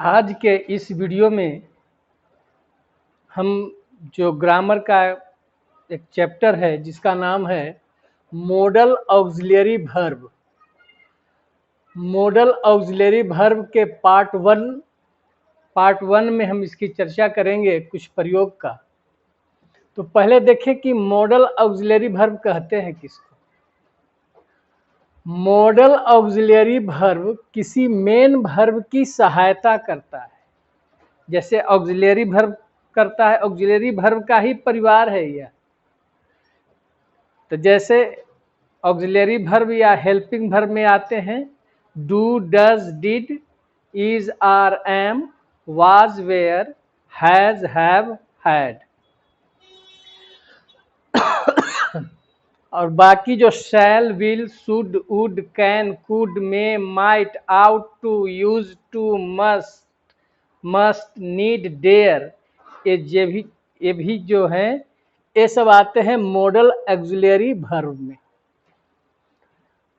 आज के इस वीडियो में हम जो ग्रामर का एक चैप्टर है जिसका नाम है model auxiliary verb. Model auxiliary verb के पार्ट वन में हम इसकी चर्चा करेंगे कुछ प्रयोग का। तो पहले देखें कि मॉडल ऑक्सिलरी वर्ब कहते हैं किसको। मॉडल ऑक्सिलरी वर्ब किसी मेन वर्ब की सहायता करता है। जैसे ऑक्सिलरी वर्ब करता है, ऑक्सिलरी वर्ब का ही परिवार है यह। तो जैसे ऑक्सिलरी वर्ब या हेल्पिंग वर्ब में आते हैं do, does, did, is, are, am, was, were, has, have, had. और बाकी जो shall, will, should, would, can, could, may, might, ought to, used to, must, need, dare, ये भी जो हैं ये सब आते हैं मॉडल ऑक्सिलरी वर्ब में।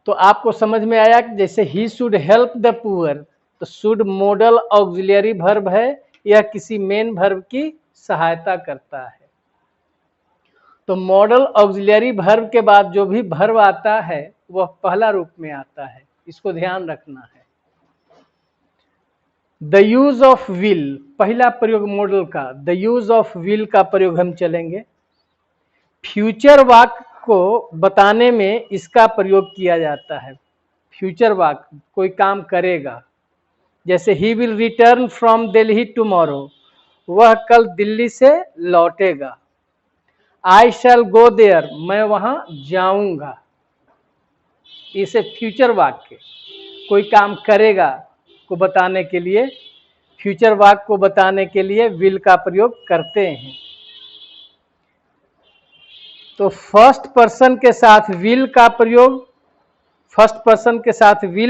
तो आपको समझ में आया कि जैसे he should help the poor, तो शुड मॉडल ऑक्सिलरी वर्ब है, यह किसी मेन वर्ब की सहायता करता है। तो मॉडल ऑक्सिलरी वर्ब के बाद जो भी वर्ब आता है वह पहला रूप में आता है, इसको ध्यान रखना है। द यूज ऑफ विल, पहला प्रयोग मॉडल का द यूज ऑफ विल का प्रयोग हम चलेंगे। फ्यूचर वाक्य को बताने में इसका प्रयोग किया जाता है। फ्यूचर वाक्य कोई काम करेगा, जैसे he will return from Delhi tomorrow, वह कल दिल्ली से लौटेगा। आई शैल गो देयर, मैं वहां जाऊंगा। इसे फ्यूचर वाक्य कोई काम करेगा को बताने के लिए, फ्यूचर वाक्य को बताने के लिए विल का प्रयोग करते हैं। तो फर्स्ट पर्सन के साथ विल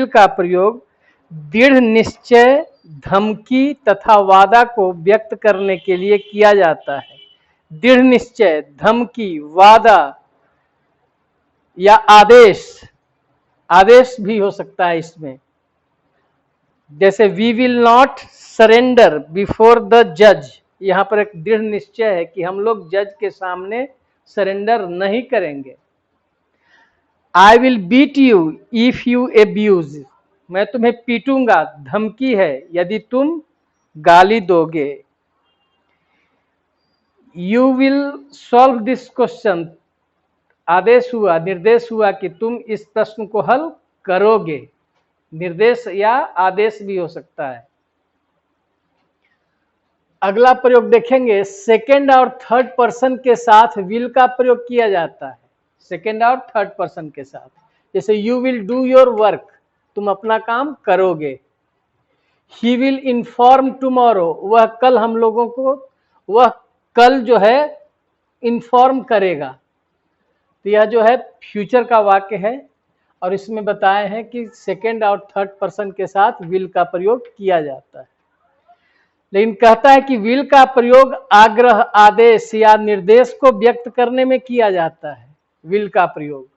का प्रयोग दृढ़ निश्चय, धमकी तथा वादा को व्यक्त करने के लिए किया जाता है। दृढ़ निश्चय, धमकी, वादा या आदेश भी हो सकता है इसमें। जैसे we will not surrender before the जज, यहाँ पर एक दृढ़ निश्चय है कि हम लोग जज के सामने सरेंडर नहीं करेंगे। I will beat you if you abuse, मैं तुम्हें पीटूंगा, धमकी है यदि तुम गाली दोगे। You will solve this question, निर्देश हुआ कि तुम इस प्रश्न को हल करोगे। निर्देश या आदेश भी हो सकता है। अगला प्रयोग देखेंगे, सेकेंड और थर्ड पर्सन के साथ विल का प्रयोग किया जाता है। सेकेंड और थर्ड पर्सन के साथ, जैसे you will do your work, तुम अपना काम करोगे। ही विल इन्फॉर्म टुमारो, वह कल हम लोगों को, वह कल जो है इन्फॉर्म करेगा। तो यह जो है फ्यूचर का वाक्य है और इसमें बताए हैं कि सेकेंड और थर्ड पर्सन के साथ विल का प्रयोग किया जाता है। लेकिन कहता है कि विल का प्रयोग आग्रह, आदेश या निर्देश को व्यक्त करने में किया जाता है। विल का प्रयोग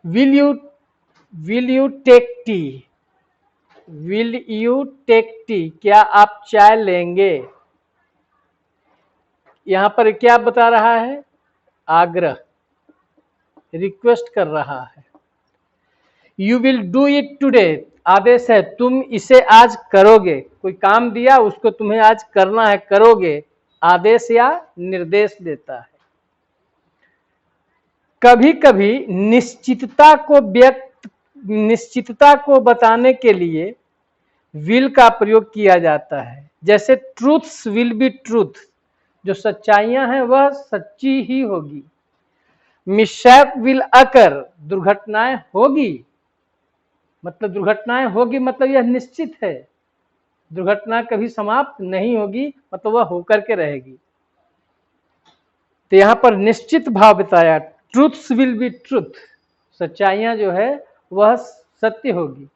will you take tea, will you take tea, क्या आप चाय लेंगे। यहां पर क्या बता रहा है, आग्रह, रिक्वेस्ट कर रहा है। You will do it today, आदेश है तुम इसे आज करोगे, कोई काम दिया उसको तुम्हें आज करना है, करोगे, आदेश या निर्देश देता है। कभी कभी निश्चितता को बताने के लिए विल का प्रयोग किया जाता है। जैसे ट्रूथ्स विल बी ट्रूथ, जो सच्चाइयां हैं वह सच्ची ही होगी। मिसहैप विल अकर, दुर्घटनाएं होगी, मतलब दुर्घटनाएं होगी मतलब यह निश्चित है। दुर्घटना कभी समाप्त नहीं होगी, मतलब वह होकर के रहेगी। तो यहां पर निश्चित भाव बताया, ट्रूथ्स विल बी ट्रूथ, सच्चाइयां जो है वह सत्य होगी।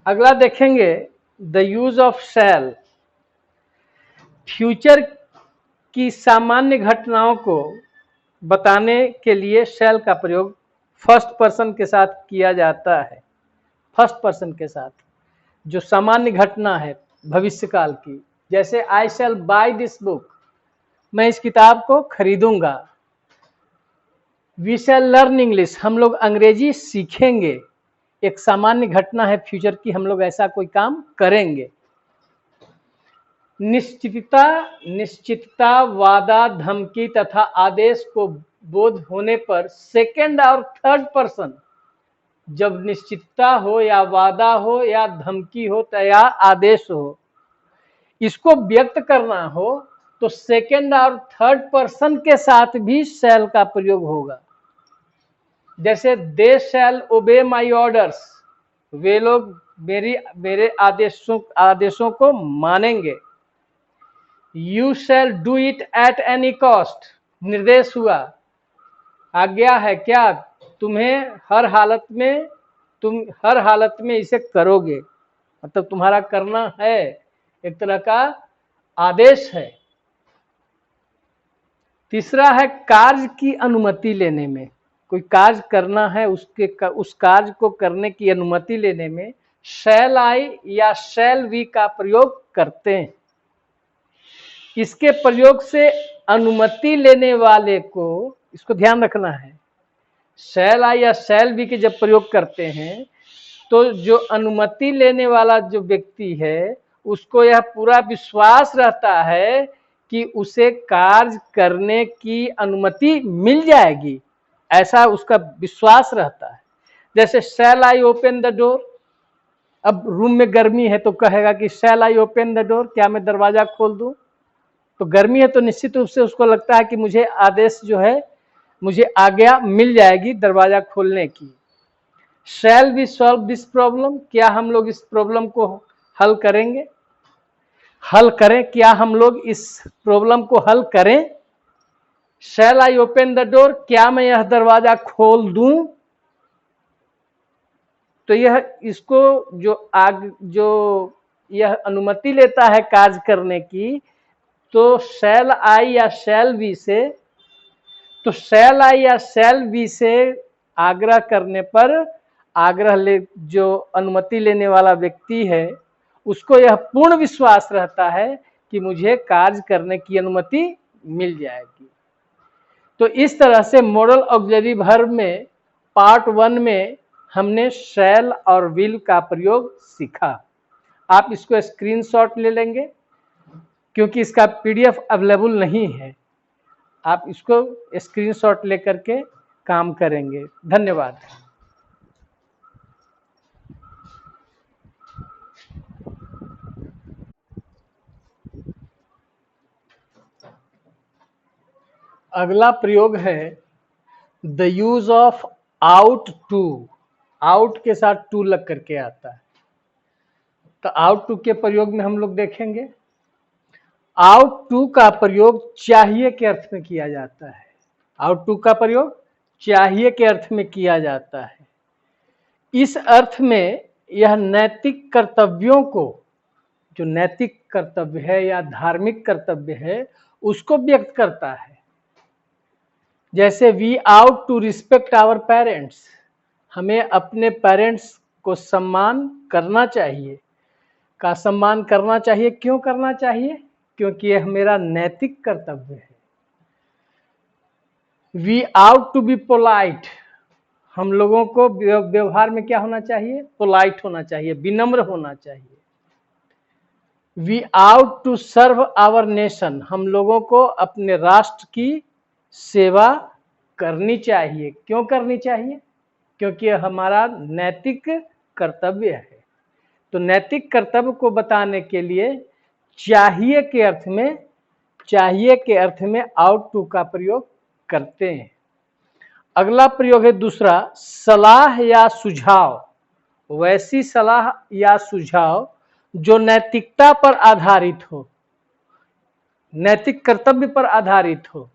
अगला देखेंगे, the use of shall, future की सामान्य घटनाओं को बताने के लिए शैल का प्रयोग फर्स्ट पर्सन के साथ किया जाता है। फर्स्ट पर्सन के साथ, जो सामान्य घटना है भविष्य काल की, जैसे आई शैल बाय दिस बुक, मैं इस किताब को खरीदूंगा। वी शैल लर्न इंग्लिश, हम लोग अंग्रेजी सीखेंगे, एक सामान्य घटना है फ्यूचर की, हम लोग ऐसा कोई काम करेंगे। निश्चितता, निश्चितता, वादा, धमकी तथा आदेश को बोध होने पर सेकंड और थर्ड पर्सन, जब निश्चितता हो या वादा हो या धमकी हो या आदेश हो, इसको व्यक्त करना हो तो सेकंड और थर्ड पर्सन के साथ भी शैल का प्रयोग होगा। जैसे दे शैल ओबे माई ऑर्डर्स, वे लोग मेरे आदेशों को मानेंगे। You shall do it at any cost, निर्देश हुआ, आज्ञा है क्या, तुम हर हालत में इसे करोगे, मतलब तुम्हारा करना है, एक तरह का आदेश है। तीसरा है कार्य की अनुमति लेने में, कोई कार्य करना है, उस कार्य को करने की अनुमति लेने में शैल आई या शैल वी का प्रयोग करते हैं। इसके प्रयोग से अनुमति लेने वाले को, इसको ध्यान रखना है, शैल आई या शैल वी के जब प्रयोग करते हैं तो जो अनुमति लेने वाला जो व्यक्ति है उसको यह पूरा विश्वास रहता है कि उसे कार्य करने की अनुमति मिल जाएगी, ऐसा उसका विश्वास रहता है। जैसे शैल आई ओपन द डोर, अब रूम में गर्मी है तो कहेगा कि शैल आई ओपन द डोर, क्या मैं दरवाजा खोल दूं, तो गर्मी है तो निश्चित रूप से उसको लगता है कि मुझे आदेश जो है, मुझे आज्ञा मिल जाएगी दरवाजा खोलने की। Shall we solve this problem, क्या हम लोग इस प्रॉब्लम को हल करेंगे, हल करें, क्या हम लोग इस प्रॉब्लम को हल करें। शैल आई ओपन द डोर, क्या मैं यह दरवाजा खोल दूं, तो यह इसको जो यह अनुमति लेता है कार्य करने की, तो शैल आई या शैल वी से, तो शैल आई या शैल वी से आग्रह करने पर जो अनुमति लेने वाला व्यक्ति है उसको यह पूर्ण विश्वास रहता है कि मुझे कार्य करने की अनुमति मिल जाएगी। तो इस तरह से मॉडल ऑक्सिलरी वर्ब में पार्ट 1 में हमने शैल और विल का प्रयोग सीखा। आप इसको स्क्रीनशॉट ले लेंगे क्योंकि इसका PDF अवेलेबल नहीं है, आप इसको स्क्रीनशॉट लेकर के काम करेंगे। धन्यवाद। अगला प्रयोग है the use of ought to, ought के साथ टू लग करके आता है, तो आउट टू के प्रयोग में हम लोग देखेंगे। आउट टू का प्रयोग चाहिए के अर्थ में किया जाता है, आउट टू का प्रयोग चाहिए के अर्थ में किया जाता है। इस अर्थ में यह नैतिक कर्तव्यों को, जो नैतिक कर्तव्य है या धार्मिक कर्तव्य है, उसको व्यक्त करता है। जैसे we ought to respect our parents, हमें अपने पेरेंट्स को सम्मान करना चाहिए, का सम्मान करना चाहिए। क्यों करना चाहिए? क्योंकि यह मेरा नैतिक कर्तव्य है। We ought to be polite, हम लोगों को व्यवहार में क्या होना चाहिए? पोलाइट होना चाहिए, विनम्र होना चाहिए। We ought to serve our nation, हम लोगों को अपने राष्ट्र की सेवा करनी चाहिए। क्यों करनी चाहिए? क्योंकि हमारा नैतिक कर्तव्य है। तो नैतिक कर्तव्य को बताने के लिए चाहिए के अर्थ में आउट टू का प्रयोग करते हैं। अगला प्रयोग है दूसरा, सलाह या सुझाव। वैसी सलाह या सुझाव जो नैतिकता पर आधारित हो, नैतिक कर्तव्य पर आधारित हो,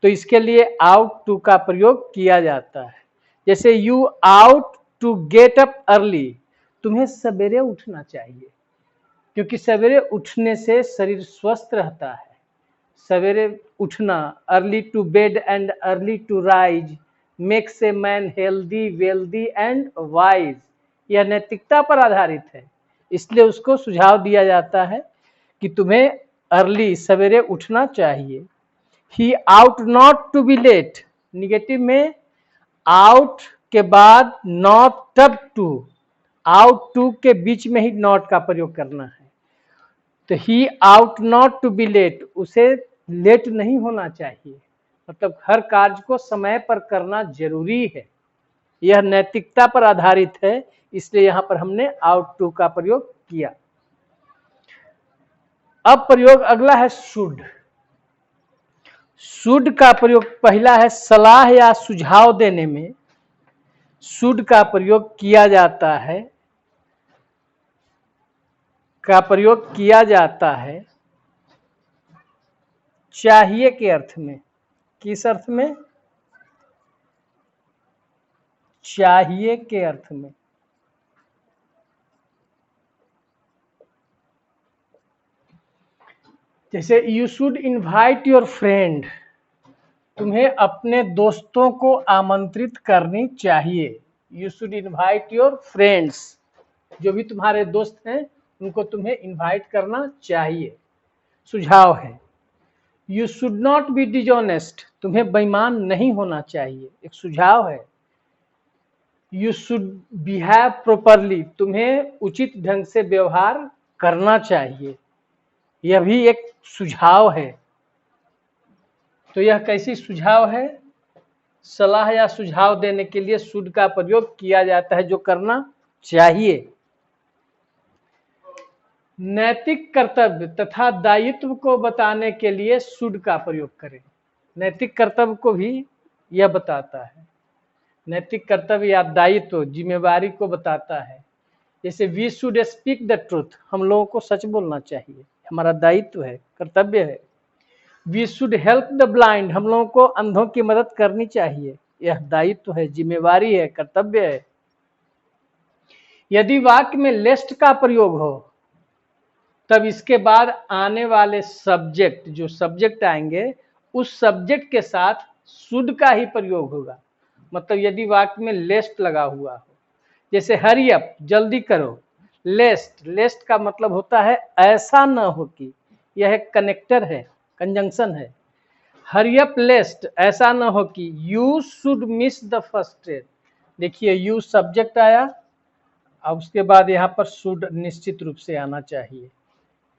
तो इसके लिए आउट टू का प्रयोग किया जाता है। जैसे you ought to get up early, तुम्हें सवेरे उठना चाहिए, क्योंकि सवेरे उठने से शरीर स्वस्थ रहता है। सवेरे उठना, early to bed and early to rise makes a man healthy wealthy and wise, यह नैतिकता पर आधारित है, इसलिए उसको सुझाव दिया जाता है कि तुम्हें अर्ली सवेरे उठना चाहिए। He ought not to be late, negative में आउट के बाद नॉट तब टू, आउट टू के बीच में ही नॉट का प्रयोग करना है। तो he ought not to be late, उसे लेट नहीं होना चाहिए, मतलब हर कार्य को समय पर करना जरूरी है। यह नैतिकता पर आधारित है, इसलिए यहां पर हमने आउट टू का प्रयोग किया। अब प्रयोग अगला है शुड। शुड का प्रयोग पहला है सलाह या सुझाव देने में शुड का प्रयोग किया जाता है, चाहिए के अर्थ में। किस अर्थ में? चाहिए के अर्थ में। जैसे you should invite your friend, तुम्हें अपने दोस्तों को आमंत्रित करनी चाहिए। You should invite your friends, जो भी तुम्हारे दोस्त हैं उनको तुम्हें इनवाइट करना चाहिए, सुझाव है। You should not be dishonest, तुम्हें बेईमान नहीं होना चाहिए, एक सुझाव है। यू शुड बिहेव प्रॉपरली, तुम्हें उचित ढंग से व्यवहार करना चाहिए, यह भी एक सुझाव है। तो यह कैसी सुझाव है? सलाह या सुझाव देने के लिए शुड का प्रयोग किया जाता है, जो करना चाहिए। नैतिक कर्तव्य तथा दायित्व को बताने के लिए शुड का प्रयोग करें। नैतिक कर्तव्य को भी यह बताता है, नैतिक कर्तव्य या दायित्व जिम्मेवारी को बताता है। जैसे we should speak the truth, हम लोगों को सच बोलना चाहिए, हमारा दायित्व है, कर्तव्य है। We should help the blind, हम लोगों को अंधों की मदद करनी चाहिए, यह दायित्व है, जिम्मेवारी है, कर्तव्य है। यदि वाक्य में लेस्ट का प्रयोग हो तब इसके बाद आने वाले सब्जेक्ट, जो सब्जेक्ट आएंगे उस सब्जेक्ट के साथ शुड का ही प्रयोग होगा। मतलब यदि वाक्य में लेस्ट लगा हुआ हो, जैसे हरी अप, जल्दी करो। लेस्ट, लेस्ट का मतलब होता है ऐसा न हो कि, यह एक कनेक्टर है, कंजंक्शन है। हरी अप लेस्ट, ऐसा न हो कि। You should miss the first train, देखिए यू सब्जेक्ट आया, अब उसके बाद यहाँ पर शुड निश्चित रूप से आना चाहिए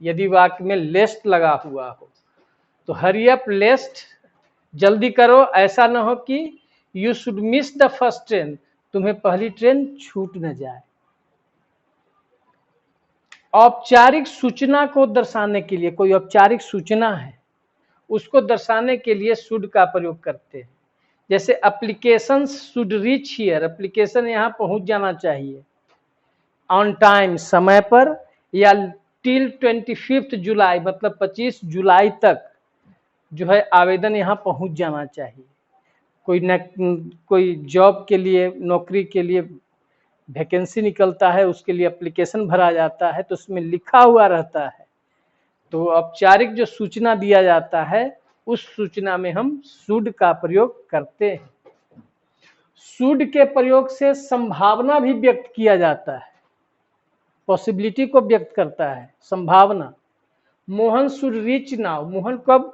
यदि वाक्य में लेस्ट लगा हुआ हो। तो हरी अप लेस्ट, जल्दी करो, ऐसा न हो कि। You should miss the first train, तुम्हें पहली ट्रेन छूट न जाए। औपचारिक सूचना को दर्शाने के लिए, कोई औपचारिक सूचना है उसको दर्शाने के लिए शुड का प्रयोग करते हैं। जैसे application should reach here, application यहाँ पहुंच जाना चाहिए। ऑन टाइम, समय पर, या टिल 25 जुलाई, मतलब 25 जुलाई तक जो है आवेदन यहाँ पहुंच जाना चाहिए। कोई जॉब के लिए, नौकरी के लिए वैकेंसी निकलता है, उसके लिए एप्लीकेशन भरा जाता है, तो उसमें लिखा हुआ रहता है। तो औपचारिक जो सूचना दिया जाता है उस सूचना में हम शुड का प्रयोग करते हैं। शुड के प्रयोग से संभावना भी व्यक्त किया जाता है, पॉसिबिलिटी को व्यक्त करता है, संभावना। Mohan should reach now, Mohan कब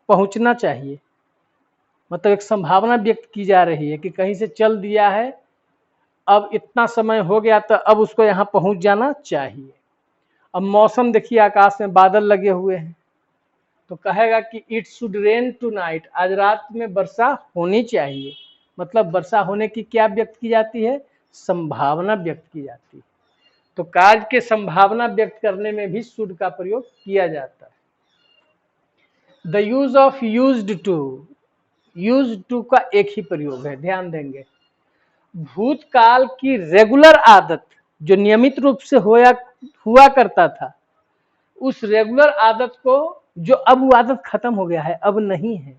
पहुंचना चाहिए, मतलब एक संभावना व्यक्त की जा रही है कि कहीं से चल दिया है, अब इतना समय हो गया तो अब उसको यहाँ पहुंच जाना चाहिए। अब मौसम देखिए, आकाश में बादल लगे हुए हैं, तो कहेगा कि इट शुड रेन टुनाइट, आज रात में वर्षा होनी चाहिए, मतलब वर्षा होने की क्या व्यक्त की जाती है, संभावना व्यक्त की जाती है। तो कार्य के संभावना व्यक्त करने में भी शुड का प्रयोग किया जाता है। The use of used to, used to का एक ही प्रयोग है, ध्यान देंगे। भूतकाल की रेगुलर आदत, जो नियमित रूप से हुआ करता था, उस रेगुलर आदत को, जो अब वो आदत खत्म हो गया है, अब नहीं है।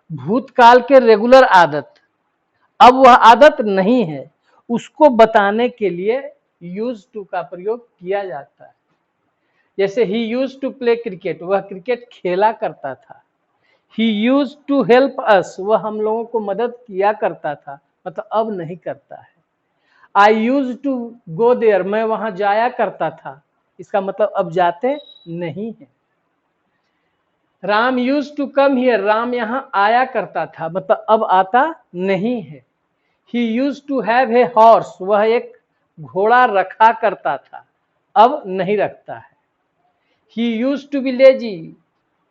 भूतकाल के रेगुलर आदत, अब वह आदत नहीं है, उसको बताने के लिए यूज टू का प्रयोग किया जाता है। जैसे ही यूज टू प्ले क्रिकेट, वह क्रिकेट खेला करता था। ही यूज टू हेल्प अस, वह हम लोगों को मदद किया करता था, मतलब अब नहीं करता है। आई यूज टू गो देयर, मैं वहां जाया करता था, इसका मतलब अब जाते नहीं है। Ram used to come here, Ram यहां आया करता था, मतलब अब आता नहीं है। He used to have a horse, वह एक घोड़ा रखा करता था, अब नहीं रखता है। He used to be lazy,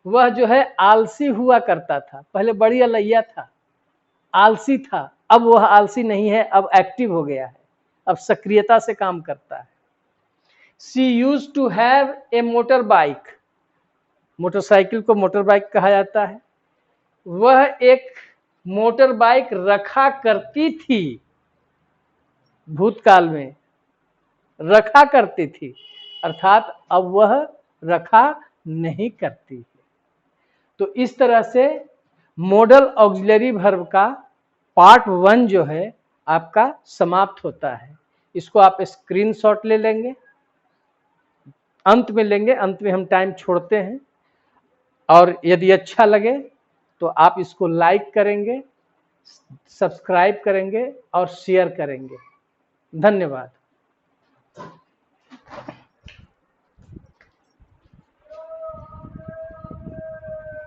वह जो है आलसी हुआ करता था, पहले बड़ी अलैया था, आलसी था, अब वह आलसी नहीं है, अब एक्टिव हो गया है, अब सक्रियता से काम करता है। She use to have a motor bike, motorcycle को मोटर बाइक कहा जाता है, वह एक मोटर बाइक रखा करती थी, भूतकाल में रखा करती थी, अर्थात अब वह रखा नहीं करती है। तो इस तरह से मॉडल ऑक्सिलरी वर्ब का पार्ट 1 जो है आपका समाप्त होता है। इसको आप स्क्रीनशॉट ले लेंगे, अंत में लेंगे, अंत में हम टाइम छोड़ते हैं। और यदि अच्छा लगे तो आप इसको लाइक करेंगे, सब्सक्राइब करेंगे और शेयर करेंगे। धन्यवाद।